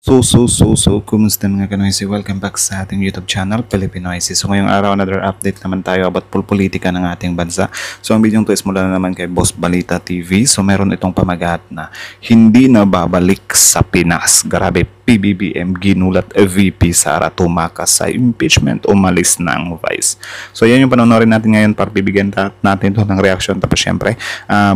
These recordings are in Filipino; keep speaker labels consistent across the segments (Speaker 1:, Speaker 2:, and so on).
Speaker 1: Kumusta mga kanoysi? Welcome back sa ating YouTube channel, Pilipinoysi. So ngayong araw, another update naman tayo about politika ng ating bansa. So ang video ito is mula na naman kay Boss Balita TV. So meron itong pamagat na hindi na babalik sa Pinas. Grabe, PBBM ginulat VP Sara tumakas sa impeachment, umalis ng Vice. So yan yung panonorin natin ngayon para bibigyan natin to ng reaction. Tapos syempre,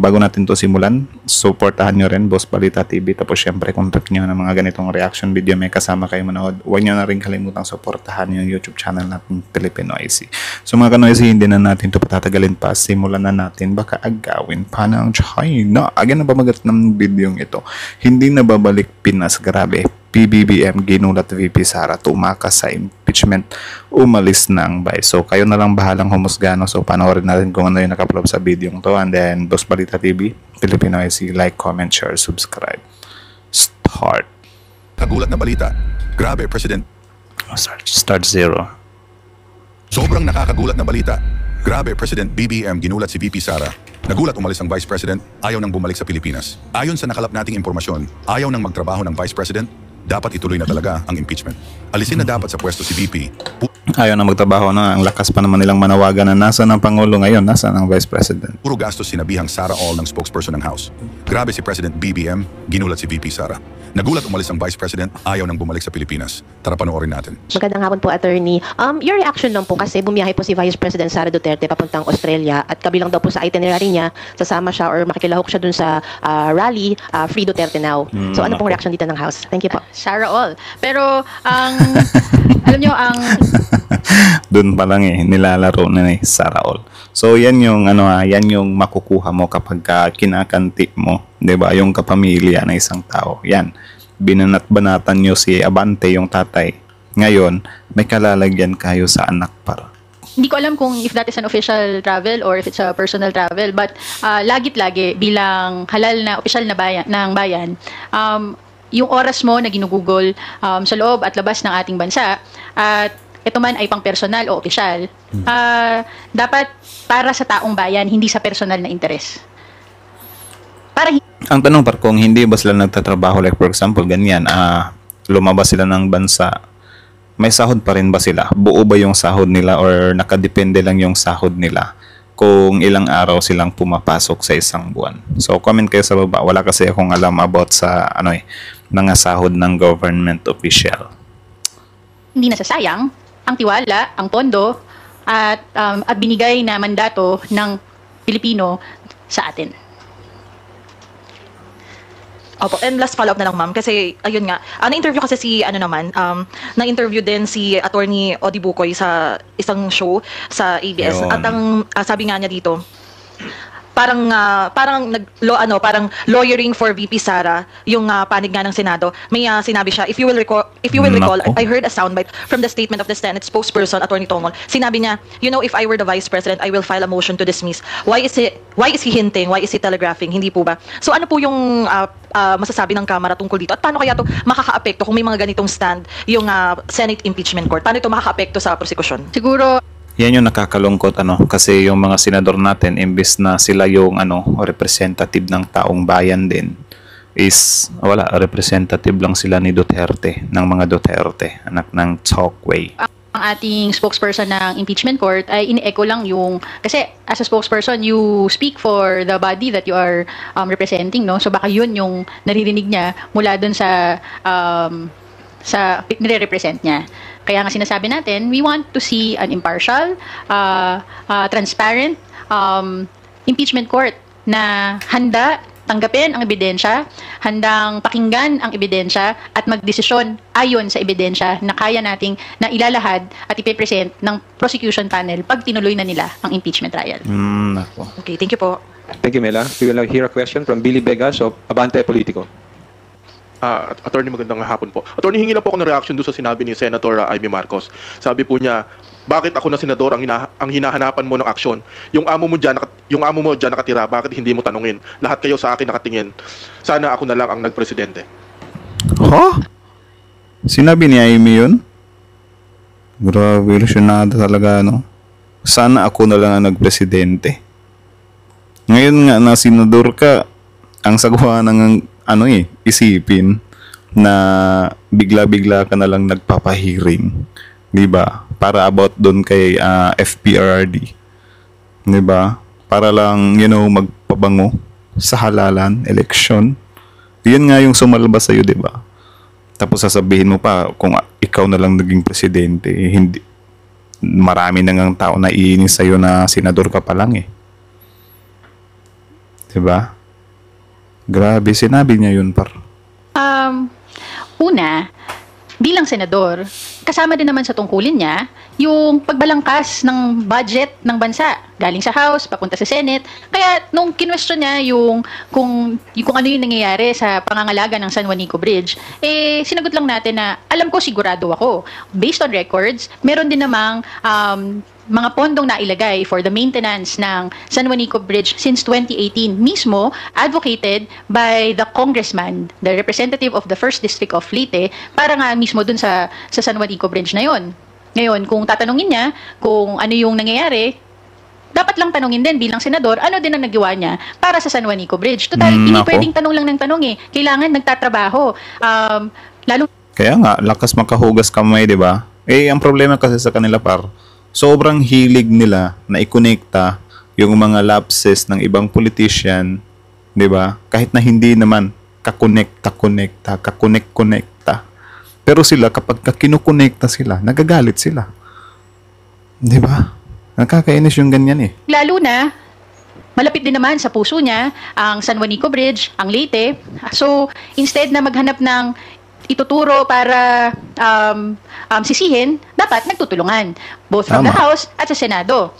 Speaker 1: bago natin to simulan, supportahan nyo rin Boss Balita TV. Tapos syempre, kung trip nyo ng mga ganitong reaction video may kasama kayo manood, huwag nyo na rin kalimutang supportahan yung YouTube channel natin Pilipinoysi. So mga kanoysi, hindi na natin to patatagalin pa, simulan na natin, baka agawin pa ng China. Again na pamagat ng video ito, hindi na babalik Pinas. Grabe, PBBM ginulat VP Sara tumakas sa impeachment, umalis ng Vice. So kayo na lang bahalang humusga, no? So panoorin natin kung ano yung naka-upload sa video to. And then Boss Balita TV Pilipinoysi, like, comment, share, subscribe. Start.
Speaker 2: Kagulat na balita. Grabe, President.
Speaker 1: Start zero.
Speaker 2: Sobrang nakakagulat na balita. Grabe, President BBM ginulat si VP Sara. Nagulat umalis ang Vice President, ayaw nang bumalik sa Pilipinas. Ayon sa nakalap nating impormasyon, ayaw nang magtrabaho ng Vice President, dapat ituloy na talaga ang impeachment. Alisin na dapat sa pwesto si VP.
Speaker 1: Ayaw na magtrabaho na, ang lakas pa naman nilang manawagan na nasa ng Pangulo ngayon, nasa ng Vice President.
Speaker 2: Puro gastos sinabihang Sara all ng spokesperson ng House. Grabe si President BBM, ginulat si VP Sara. Nagulat umalis ang Vice President, ayaw nang bumalik sa Pilipinas. Tara panoorin natin.
Speaker 3: Magandang hapon po, Attorney. Your reaction lang po kasi bumiyahe po si Vice President Sara Duterte papuntang Australia at kabilang daw po sa itinerary niya, sasama siya or makikilahok siya dun sa rally, Free Duterte Now. So ano pong reaction dito ng House? Thank you po.
Speaker 4: Sara all. Pero alam nyo, ang
Speaker 1: Doon pa lang nilalaro na ni Sara all. So yan yung yan yung makukuha mo kapag kinakanti mo, 'di ba? Yung kapamilya ng isang tao. Yan. Binanat-banatan nyo si Abante, yung tatay. Ngayon, may kalalagyan kayo sa anak para.
Speaker 4: hindi ko alam kung if that is an official travel or if it's a personal travel, but lagit-lagi bilang halal na opisyal na bayan ng bayan, yung oras mo na ginugugol sa loob at labas ng ating bansa at ito man ay pang personal o opisyal, dapat para sa taong bayan, hindi sa personal na interes.
Speaker 1: Ang tanong par kung hindi ba sila nagtatrabaho, like for example ganyan, lumabas sila ng bansa, may sahod pa rin ba sila? Buo ba yung sahod nila or nakadepende lang yung sahod nila kung ilang araw silang pumapasok sa isang buwan? So comment kayo sa baba. Wala kasi akong alam about sa mga sahod ng government official.
Speaker 4: Hindi nasasayang ang tiwala, ang pondo at binigay na mandato ng Pilipino sa atin.
Speaker 5: Opo, and last follow-up na lang, ma'am, kasi ayun nga, na-interview kasi si na-interview din si Attorney Odi Bukoy sa isang show sa ABS.
Speaker 1: Yun.
Speaker 5: At ang sabi nga niya dito, parang lawyering for VP Sara yung panig nga ng Senado. May sinabi siya, if you will recall, I heard a soundbite from the statement of the Senate spokesperson Attorney Tongol. Sinabi niya, if I were the Vice President, I will file a motion to dismiss. Why is he hinting? Why is he telegraphing? Hindi po ba? So ano po yung masasabi ng Kamara tungkol dito? At paano kaya to makakaapekto kung may mga ganitong stand yung Senate Impeachment Court? Paano ito makakaapekto sa prosekusyon?
Speaker 4: Siguro
Speaker 1: Yan yung nakakalungkot kasi yung mga senador natin, imbes na sila yung representative ng taong bayan din, is wala, representative lang sila ni Duterte, ng mga Duterte, anak ng Chokwe.
Speaker 4: ang ating spokesperson ng impeachment court ay ini-echo lang yung, kasi as a spokesperson you speak for the body that you are representing, no? So baka yun yung naririnig niya mula dun sa nire-represent niya. Kaya nga sinasabi natin, we want to see an impartial, transparent impeachment court na handa tanggapin ang ebidensya, handang pakinggan ang ebidensya at magdesisyon ayon sa ebidensya na kaya nating na ilalahad at ipipresent ng prosecution panel pag tinuloy na nila ang impeachment trial.
Speaker 5: Okay, thank you po.
Speaker 6: Thank you, Mela. We will hear a question from Billy Vegas of Abante Politico.
Speaker 7: Attorney, magandang hapon po. Attorney, hingi lang po ako ng reaction doon sa sinabi ni Senator Amy Marcos. Sabi po niya, bakit ako na senador ang hinahanapan mo ng aksyon? Yung amo mo diyan nakatira, bakit hindi mo tanungin? Lahat kayo sa akin nakatingin. Sana ako na lang ang nagpresidente.
Speaker 1: Sinabi ni Amy yun? Grabe, ilusyonado talaga, no? Sana ako na lang ang nagpresidente. Ngayon nga na senador ka, ang sagwa ng isipin, na bigla-bigla ka na lang nagpapahiring, 'di ba? Para about doon kay FPRRD, 'di ba? Para lang, magpabango sa halalan, election. 'Yun nga yung sumalabas sa iyo, 'di ba? Tapos sasabihin mo pa kung ikaw na lang naging presidente, hindi marami na ngang tao na iinis sa iyo na senador ka pa lang eh. 'Di ba? Grabe, sinabi niya 'yun, par.
Speaker 4: Una, bilang senador, kasama din naman sa tungkulin niya yung pagbalangkas ng budget ng bansa galing sa House papunta sa Senate. Kaya nung kinwestiyon niya kung ano yung nangyayari sa pangangalaga ng San Juanico Bridge, sinagot lang natin na alam ko, sigurado ako, based on records, meron din namang mga pondong nailagay for the maintenance ng San Juanico Bridge since 2018, mismo advocated by the congressman, the representative of the 1st District of Leyte, para nga mismo dun sa San Juanico Bridge na yon. Ngayon, kung tatanungin niya kung ano yung nangyayari, dapat lang tanungin din bilang senador, ano din ang nagawa niya para sa San Juanico Bridge. Total, hindi pwedeng tanong lang ng tanong eh. Kailangan nagtatrabaho. Lalo
Speaker 1: Kaya nga, lakas makahugas kamay, di ba? Ang problema kasi sa kanila, par, sobrang hilig nila na ikonekta yung mga lapses ng ibang politician, 'di ba? Kahit na hindi naman kakonekta. Pero sila, kapag kinukonekta sila, nagagalit sila. 'Di ba? Nakakainis yung ganyan eh.
Speaker 4: lalo na, malapit din naman sa puso niya ang San Juanico Bridge, ang Leyte. So, instead na maghanap ng ituturo para sisihin, dapat nagtutulungan, both from the
Speaker 1: Tama.
Speaker 4: House at sa Senado.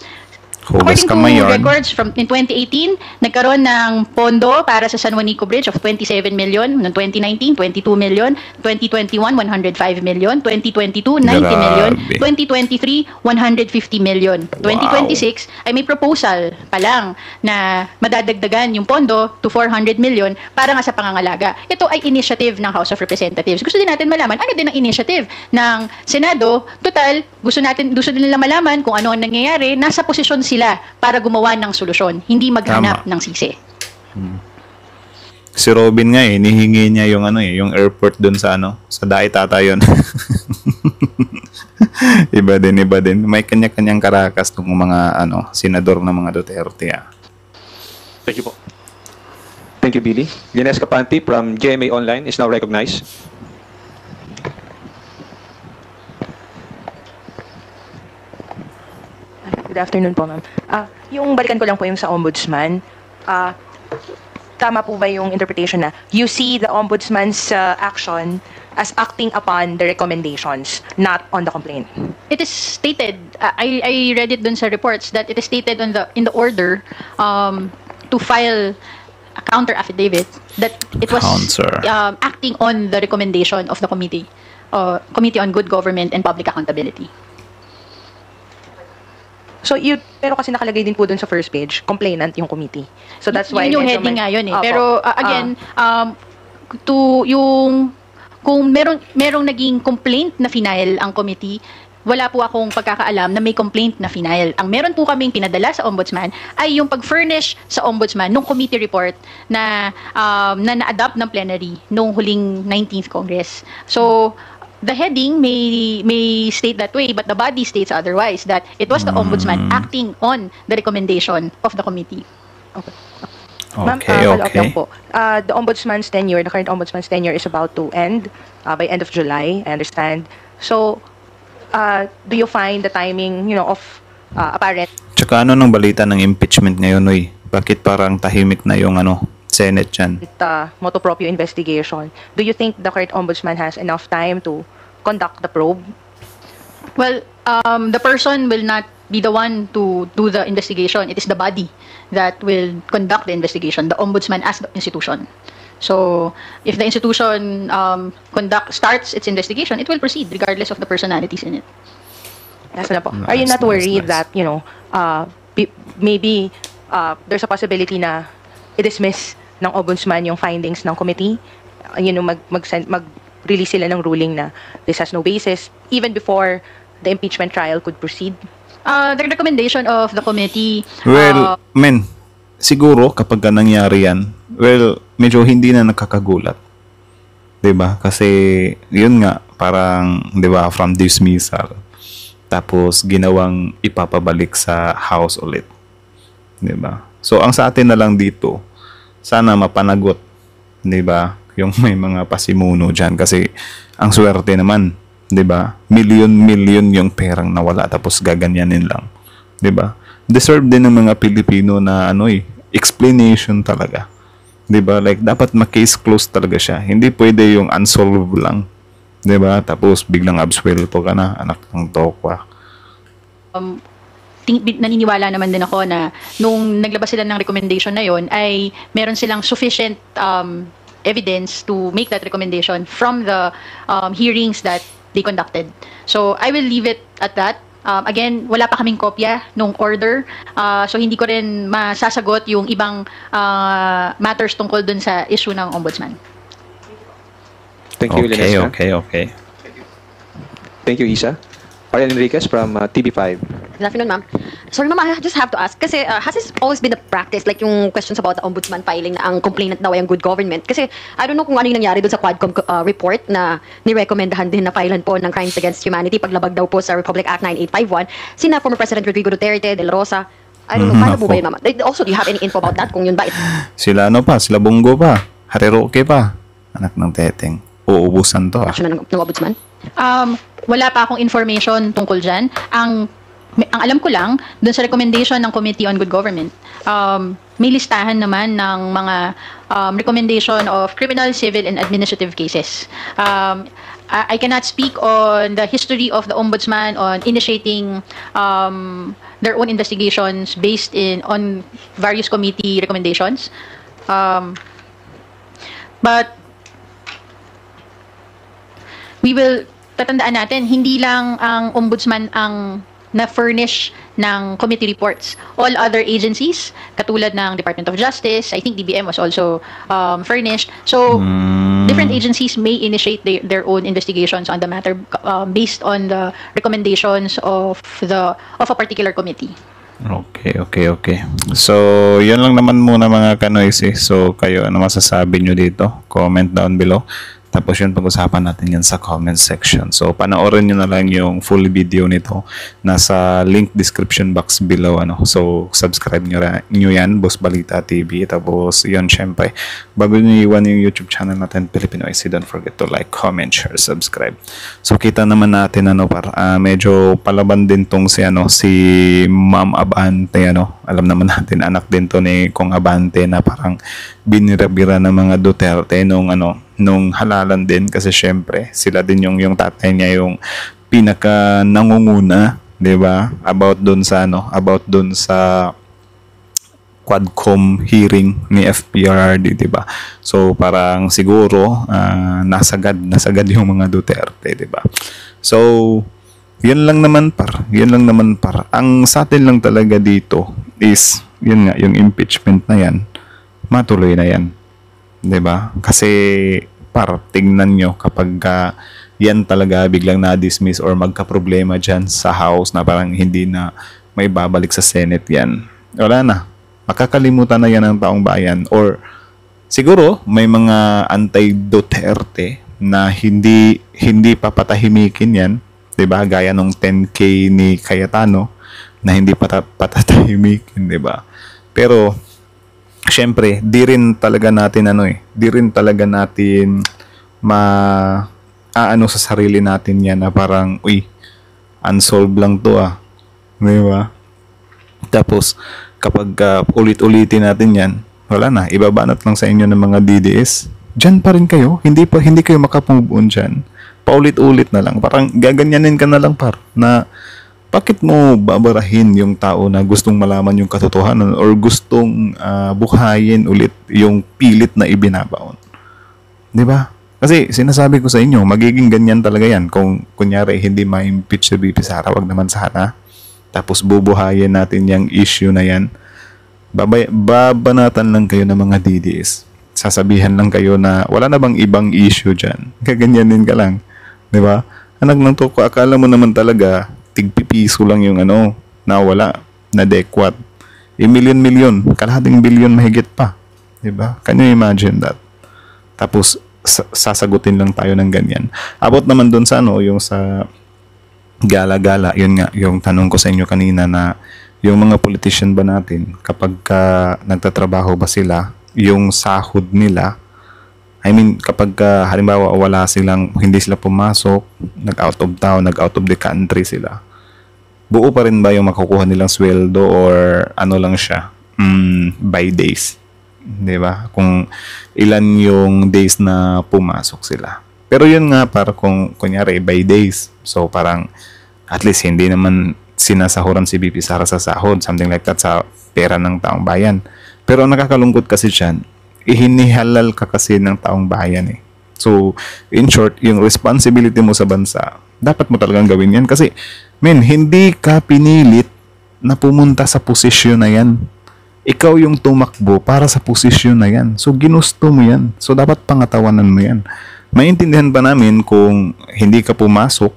Speaker 1: Hugas
Speaker 4: According
Speaker 1: kamay
Speaker 4: to
Speaker 1: yun.
Speaker 4: records from in 2018, nagkaroon ng pondo para sa San Juanico Bridge of 27 million, noong 2019, 22 million, 2021, 105 million, 2022, 90 million,
Speaker 1: Grabe.
Speaker 4: 2023, 150 million. 2026 ay may proposal pa lang na madadagdagan yung pondo to 400 million para nga sa pangangalaga. Ito ay initiative ng House of Representatives. Gusto din natin malaman ano din ang initiative ng Senado. Total, gusto din nila malaman kung ano ang nangyayari. Nasa posisyon sila para gumawa ng solusyon, hindi maghanap ng sisi.
Speaker 1: Si Robin nga nihingi niya yung yung airport dun sa sa Dai Tata yun. iba din. May kanya-kanyang karakas ng mga senador ng mga Duterte.
Speaker 7: Thank you po.
Speaker 6: Thank you, Billy. Lines Capanti from GMA Online is now recognized.
Speaker 3: Good afternoon po, ma'am. Yung balikan ko lang po yung sa ombudsman. Tama po ba yung interpretation na you see the ombudsman's action as acting upon the recommendations, not on the complaint?
Speaker 4: It is stated, I read it dun sa reports, that it is stated in the order to file a counter affidavit that it was
Speaker 1: Counter.
Speaker 4: acting on the recommendation of the Committee on Good Government and Public Accountability.
Speaker 3: So, pero kasi nakalagay din po dun sa first page, complainant yung committee. So, that's why...
Speaker 4: Yun yung
Speaker 3: medyo
Speaker 4: heading
Speaker 3: may-
Speaker 4: nga yun eh.
Speaker 3: Opo.
Speaker 4: Pero again, kung merong naging complaint na final ang committee, wala po akong pagkakaalam na may complaint na final. Ang meron po kaming pinadala sa ombudsman ay yung pag-furnish sa ombudsman nung committee report na na-adopt ng plenary nung huling 19th Congress. So, the heading may state that way, but the body states otherwise, that it was the ombudsman acting on the recommendation of the committee.
Speaker 3: Ma'am, follow-up lang po. The ombudsman's tenure, the current ombudsman's tenure is about to end by end of July, I understand. So, do you find the timing, of apparent?
Speaker 1: Tsaka nung balita ng impeachment ngayon, Noy? Bakit parang tahimik na yung Senate dyan?
Speaker 3: Motu proprio investigation? Do you think the current ombudsman has enough time to conduct the probe?
Speaker 4: Well, the person will not be the one to do the investigation. It is the body that will conduct the investigation, the ombudsman as the institution. So, if the institution starts its investigation, it will proceed regardless of the personalities in it.
Speaker 3: Yes, na po. Are you not worried that, maybe there's a possibility na i-dismiss ng ombudsman yung findings ng committee? Mag-release sila ng ruling na this has no basis, even before the impeachment trial could proceed?
Speaker 4: The recommendation of the committee...
Speaker 1: Well, siguro kapag nangyari yan, medyo hindi na nakakagulat. 'Di ba? Kasi yun nga parang 'di ba from dismissal tapos ginawang ipapabalik sa house ulit. 'Di ba? So ang sa atin na lang dito, sana mapanagot, 'di ba? Yung may mga pasimuno diyan kasi ang swerte naman, 'di ba? Million yung perang nawala tapos gaganyanin lang, 'di ba? Deserve din ng mga Pilipino na explanation talaga. 'Di ba? Like dapat ma-case closed talaga siya. Hindi pwede yung unsolved lang. 'Di ba? Tapos biglang absuelto ka na, anak ng tokwa.
Speaker 4: Naniniwala naman din ako na nung naglabas sila ng recommendation na yon ay meron silang sufficient evidence to make that recommendation from the hearings that they conducted. So I will leave it at that. Again, wala pa kaming kopya nung order. So hindi ko rin masasagot yung ibang matters tungkol dun sa issue ng ombudsman.
Speaker 6: Thank you, Linesca.
Speaker 1: Okay.
Speaker 6: Thank you, Isa. Ariel Enriquez from TV5.
Speaker 8: Good afternoon, ma'am. Sorry, ma'am, I just have to ask. Kasi has this always been a practice? Like yung questions about the ombudsman filing na ang complainant daw ay ang good government. Kasi I don't know kung ano yung nangyari doon sa Quadcom report na nirekomendahan din na filean po ng Crimes Against Humanity paglabag daw po sa Republic Act 9851. Sina former President Rodrigo Duterte, De La Rosa. I don't know, paano po ba yun, ma'am? Also, do you have any info about that? Kung yun ba?
Speaker 1: Sila sila Bongo pa, Hariroke pa, anak ng teteng. Uubusan to.
Speaker 8: Action ng ombudsman?
Speaker 4: Wala pa akong information tungkol dyan. Ang alam ko lang, dun sa recommendation ng Committee on Good Government, may listahan naman ng mga recommendation of criminal, civil, and administrative cases. I cannot speak on the history of the Ombudsman on initiating their own investigations based on various committee recommendations. But we will tatandaan natin, hindi lang ang ombudsman ang na-furnish ng committee reports. All other agencies, katulad ng Department of Justice, I think DBM was also furnished. So, different agencies may initiate their own investigations on the matter based on the recommendations of a particular committee.
Speaker 1: Okay. So, yun lang naman muna mga kanoise. So, kayo, ano masasabi nyo dito? Comment down below. Tapos yun, pag-usapan natin yan sa comment section. So, panoorin nyo na lang yung full video nito. Nasa link description box below. So, subscribe nyo yan, Boss Balita TV. Tapos, yun, syempre, bago nyo iwan yung YouTube channel natin, Filipino IC, don't forget to like, comment, share, subscribe. So, kita naman natin, medyo palaban din tong si Ma'am Abante, Alam naman natin, anak din to ni Kong Abante na parang binirabira ng mga Duterte nung halalan din kasi syempre sila din yung tatay niya yung pinaka nangunguna, 'di ba? About doon sa Quadcom hearing ni FPRRD, 'di ba? So parang siguro nasagad yung mga Duterte, 'di ba? So yun lang naman par. Ang sa atin lang talaga dito is yun nga, yung impeachment na yan, matuloy na yan. 'Di ba? Kasi tingnan nyo kapag yan talaga biglang na-dismiss or magka-problema dyan sa House na parang hindi na may babalik sa Senate yan. Wala na. Makakalimutan na yan ng taong bayan or siguro may mga anti-Duterte na hindi papatahimikin yan. 'Di ba? Gaya nung 10K ni Cayetano na hindi patatahimikin, 'di ba? Pero syempre, di rin talaga natin sa sarili natin yan na parang, unsolved lang to di ba? Tapos, kapag ulit-ulitin natin yan, wala na, ibabanat lang sa inyo ng mga DDS. Diyan pa rin kayo, hindi kayo makapumove on dyan. Paulit-ulit na lang, parang gaganyanin ka na lang na bakit mo babarahin yung tao na gustong malaman yung katotohanan or gustong buhayin ulit yung pilit na ibinabaon? 'Di ba? Kasi sinasabi ko sa inyo, magiging ganyan talaga yan kung kunyari hindi ma-impeach si VP Sara, wag naman sana. Tapos bubuhayin natin yung issue na yan. Babanatan lang kayo ng mga DDS. Sasabihan lang kayo na wala na bang ibang issue dyan. Gaganyanin ka lang. 'Di ba? Anak ng toko, akala mo naman talaga tigpipiso lang yung nawala na dekwat. Million, kalahating billion mahigit pa. 'Di ba? Can you imagine that? Tapos sasagutin lang tayo ng ganyan. Abot naman doon sa ano, yung sa gala-gala, yun nga, yung tanong ko sa inyo kanina na yung mga politician ba natin, kapag nagtatrabaho ba sila, yung sahod nila, I mean, kapag halimbawa hindi sila pumasok, nag-out of town, nag-out of the country sila, buo pa rin ba yung makukuha nilang sweldo or ano lang siya, by days? 'Di ba? Kung ilan yung days na pumasok sila. Pero yun nga, para kung kunyari by days, so parang at least hindi naman sinasahuran si BP Sara sa sahod, something like that, sa pera ng taong bayan. Pero ang nakakalungkot kasi dyan, ihinihalal ka kasi ng taong bayan eh. So, in short, yung responsibility mo sa bansa, dapat mo talagang gawin yan. Kasi, hindi ka pinilit na pumunta sa posisyon na yan. Ikaw yung tumakbo para sa posisyon na yan. So, ginusto mo yan. So, dapat pangatawanan mo yan. Maintindihan ba namin kung hindi ka pumasok,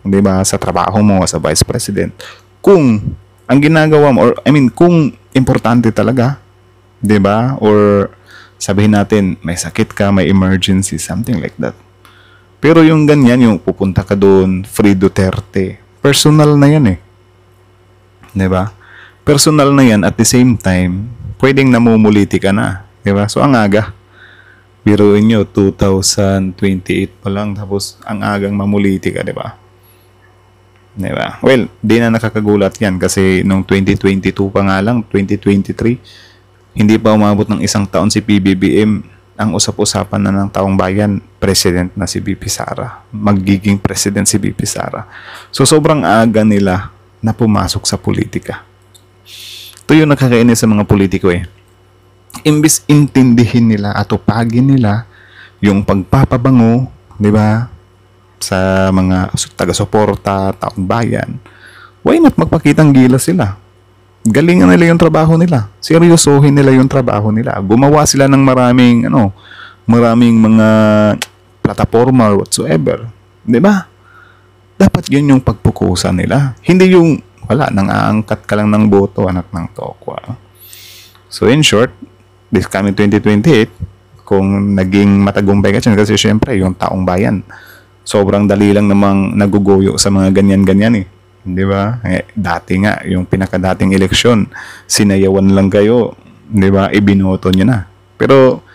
Speaker 1: di ba, sa trabaho mo as a vice president, kung ang ginagawa mo, or kung importante talaga, di ba, or sabihin natin, may sakit ka, may emergency, something like that. Pero yung ganyan, yung pupunta ka doon, Free Duterte, personal na yan eh. Di ba? Personal na yan, at the same time, pwedeng namumuliti ka na. Di ba? So, ang aga. Biruin nyo, 2028 pa lang, tapos ang agang mamuliti ka, di ba? Di ba? Well, di na nakakagulat yan kasi nung 2022 pa nga lang, 2023, hindi pa umabot ng isang taon si PBBM. Ang usap-usapan na ng taong bayan, president na si BP Sara. Magiging president si BP Sara. So, sobrang aga nila na pumasok sa politika. Ito yung nakakainis sa mga politiko eh. Imbis intindihin nila at upagin nila yung pagpapabango, di ba, sa mga taga-suporta, taong bayan, why not magpakitang gilas sila? Galingan nila yung trabaho nila. Seryosohin nila yung trabaho nila. Gumawa sila ng maraming mga plataforma or whatsoever. Di ba? Dapat yun yung pagpukusan nila. Hindi yung, nang aangkat ka lang ng boto, anak ng tokwa. So in short, this coming 2028, kung naging matagumpay ka dyan, kasi syempre, yung taong bayan, sobrang dali lang namang naguguyo sa mga ganyan-ganyan eh. Di ba? Dati nga, yung pinakadating eleksyon, sinayawan lang kayo, di ba? Ibinoto nyo na. Pero,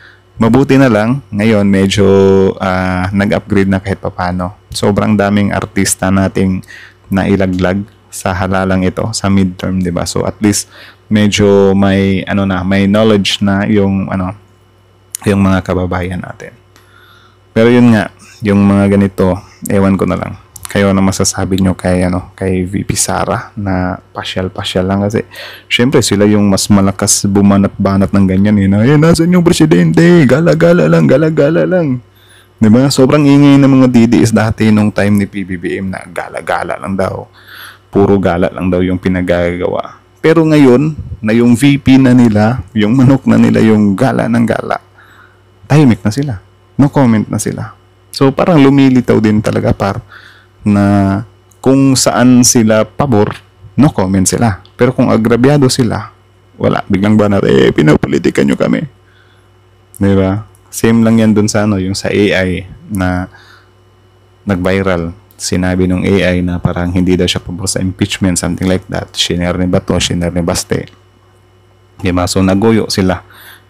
Speaker 1: mabuti na lang, ngayon medyo nag-upgrade na kahit papano. Sobrang daming artista nating nailaglag sa halalang ito, sa midterm, di ba? So, at least, medyo may knowledge na yung mga kababayan natin. Pero yun nga, yung mga ganito, ewan ko na lang. Kayo na masasabi nyo kay VP Sara na pasyal-pasyal lang kasi syempre sila yung mas malakas bumanat-banat ng ganyan eh. Nasaan yung presidente? Gala-gala lang, gala-gala lang. Diba? Sobrang ingay ng mga DDS dati nung time ni PBBM na gala-gala lang daw. Puro gala lang daw yung pinagagawa. Pero ngayon, na yung VP na nila, yung manok na nila, yung gala ng gala, tahimik na sila. No comment na sila. So parang lumilitaw din talaga na kung saan sila pabor, no comment sila. Pero kung agrabyado sila, wala. Biglang banat, pinapolitikan nyo kami. Diba? Same lang yan dun sa yung sa AI na nag-viral. Sinabi nung AI na parang hindi daw siya pabor sa impeachment, something like that. Shinare ni Bato, shinare ni Baste. Diba? So naguyo sila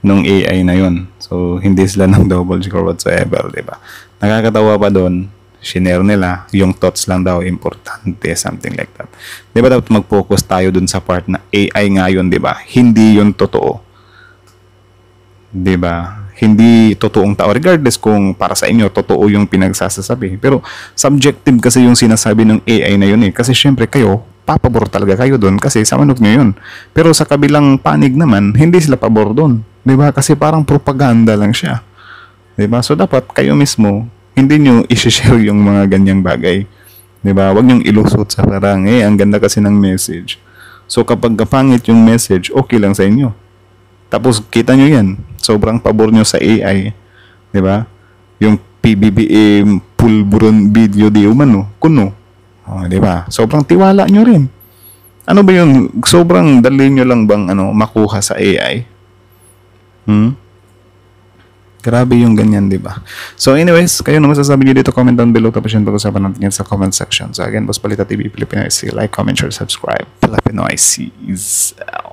Speaker 1: nung AI na yun. So hindi sila ng double score whatsoever, diba? Nakakatawa pa doon, shinare nila, yung thoughts lang daw importante, something like that. Diba dapat mag-focus tayo dun sa part na AI nga yun, diba? Hindi yun totoo. Diba? Hindi totoong tao. Regardless kung para sa inyo, totoo yung pinagsasasabi. Pero subjective kasi yung sinasabi ng AI na yun eh. Kasi syempre kayo, papabor talaga kayo dun kasi sa manok nyo yun. Pero sa kabilang panig naman, hindi sila pabor dun. Diba? Kasi parang propaganda lang siya. Diba? So dapat kayo mismo, hindi nyo i-share yung mga ganyang bagay. Diba? Huwag nyo ilusot sa parang, ang ganda kasi ng message. So kapag kapangit yung message, okay lang sa inyo. Tapos kita nyo yan. Sobrang pabor nyo sa AI. Diba? Yung PBBM pulburon video di umano. Kuno. Diba? Sobrang tiwala nyo rin. Ano ba yun? Sobrang dali nyo lang bang makuha sa AI? Grabe yung ganyan, di ba? So anyways, kayo naman masasabi nyo dito, comment down below, tapos yun pag-usapan natin yan sa comment section. So again, Boss Balita TV, Filipino IC, like, comment, share, subscribe. Filipino IC is out.